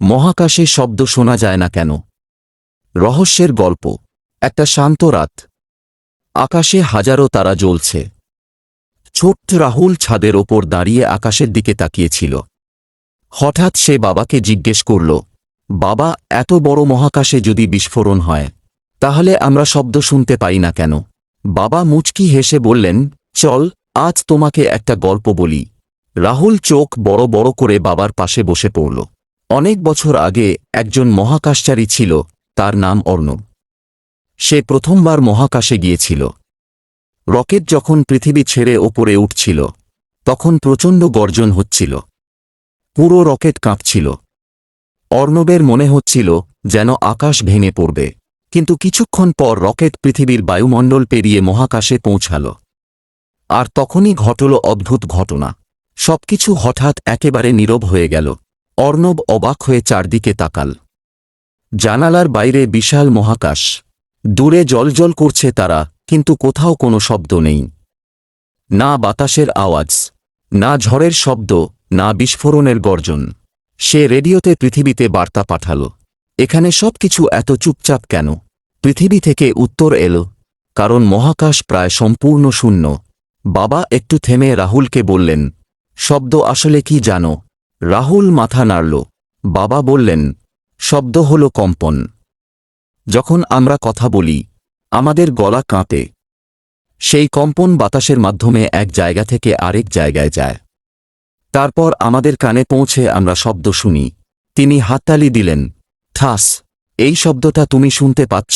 মহাকাশে শব্দ শোনা যায় না কেন? রহস্যের গল্প। একটা শান্ত রাত। আকাশে হাজারো তারা জ্বলছে। ছোট্ট রাহুল ছাদের ওপর দাঁড়িয়ে আকাশের দিকে তাকিয়েছিল। হঠাৎ সে বাবাকে জিজ্ঞেস করল, বাবা, এত বড় মহাকাশে যদি বিস্ফোরণ হয়, তাহলে আমরা শব্দ শুনতে পাই না কেন? বাবা মুচকি হেসে বললেন, চল, আজ তোমাকে একটা গল্প বলি। রাহুল চোখ বড় বড় করে বাবার পাশে বসে পড়ল। অনেক বছর আগে একজন মহাকাশচারী ছিল, তার নাম অর্ণব। সে প্রথমবার মহাকাশে গিয়েছিল। রকেট যখন পৃথিবী ছেড়ে ওপরে উঠছিল, তখন প্রচণ্ড গর্জন হচ্ছিল। পুরো রকেট কাঁপছিল। অর্ণবের মনে হচ্ছিল যেন আকাশ ভেঙে পড়বে। কিন্তু কিছুক্ষণ পর রকেট পৃথিবীর বায়ুমণ্ডল পেরিয়ে মহাকাশে পৌঁছাল। আর তখনই ঘটল অদ্ভুত ঘটনা। সবকিছু হঠাৎ একেবারে নীরব হয়ে গেল। অর্ণব অবাক হয়ে চারদিকে তাকাল। জানালার বাইরে বিশাল মহাকাশ। দূরে জ্বলজ্বল করছে তারা, কিন্তু কোথাও কোনো শব্দ নেই। না বাতাসের আওয়াজ, না ঝড়ের শব্দ, না বিস্ফোরণের গর্জন। সে রেডিওতে পৃথিবীতে বার্তা পাঠাল, এখানে সবকিছু এত চুপচাপ কেন? পৃথিবী থেকে উত্তর এল, কারণ মহাকাশ প্রায় সম্পূর্ণ শূন্য। বাবা একটু থেমে রাহুলকে বললেন, শব্দ আসলে কি জানো? রাহুল মাথা নাড়ল। বাবা বললেন, শব্দ হল কম্পন। যখন আমরা কথা বলি, আমাদের গলা কাঁপে। সেই কম্পন বাতাসের মাধ্যমে এক জায়গা থেকে আরেক জায়গায় যায়। তারপর আমাদের কানে পৌঁছে আমরা শব্দ শুনি। তিনি হাততালি দিলেন। ঠাস, এই শব্দটা তুমি শুনতে পাচ্ছ,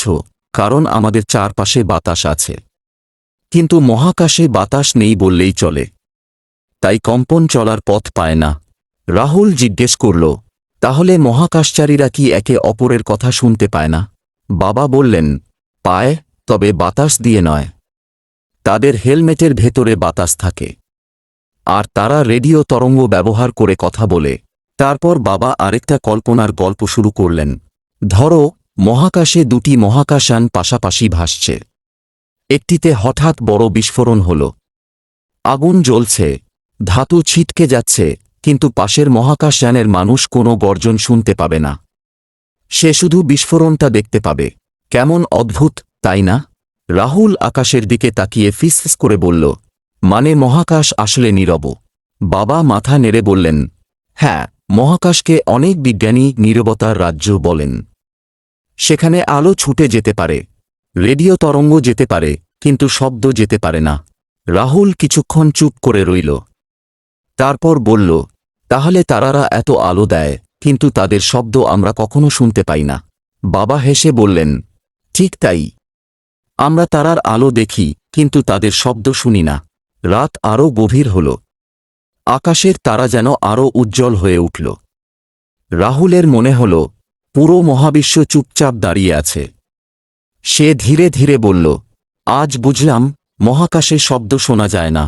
কারণ আমাদের চারপাশে বাতাস আছে। কিন্তু মহাকাশে বাতাস নেই বললেই চলে। তাই কম্পন চলার পথ পায় না। রাহুল জিজ্ঞেস করল, তাহলে মহাকাশচারীরা কি একে অপরের কথা শুনতে পায় না? বাবা বললেন, পায়, তবে বাতাস দিয়ে নয়। তাদের হেলমেটের ভেতরে বাতাস থাকে। আর তারা রেডিও তরঙ্গ ব্যবহার করে কথা বলে। তারপর বাবা আরেকটা কল্পনার গল্প শুরু করলেন। ধরো, মহাকাশে দুটি মহাকাশযান পাশাপাশি ভাসছে। একটিতে হঠাৎ বড় বিস্ফোরণ হল। আগুন জ্বলছে, ধাতু ছিটকে যাচ্ছে, কিন্তু পাশের মহাকাশযানের মানুষ কোনো গর্জন শুনতে পাবে না। সে শুধু বিস্ফোরণটা দেখতে পাবে। কেমন অদ্ভুত, তাই না? রাহুল আকাশের দিকে তাকিয়ে ফিসফিস করে বলল, মানে মহাকাশ আসলে নীরব? বাবা মাথা নেড়ে বললেন, হ্যাঁ, মহাকাশকে অনেক বিজ্ঞানী নীরবতার রাজ্য বলেন। সেখানে আলো ছুটে যেতে পারে, রেডিও তরঙ্গ যেতে পারে, কিন্তু শব্দ যেতে পারে না। রাহুল কিছুক্ষণ চুপ করে রইল। তারপর বলল, তাহলে তারারা এত আলো দেয়, কিন্তু তাদের শব্দ আমরা কখনো শুনতে পাই না। বাবা হেসে বললেন, ঠিক তাই। আমরা তারার আলো দেখি, কিন্তু তাদের শব্দ শুনি না। রাত আরও গভীর হল। আকাশের তারা যেন আরও উজ্জ্বল হয়ে উঠল। রাহুলের মনে হল পুরো মহাবিশ্ব চুপচাপ দাঁড়িয়ে আছে। সে ধীরে ধীরে বলল, আজ বুঝলাম, মহাকাশে শব্দ শোনা যায় না,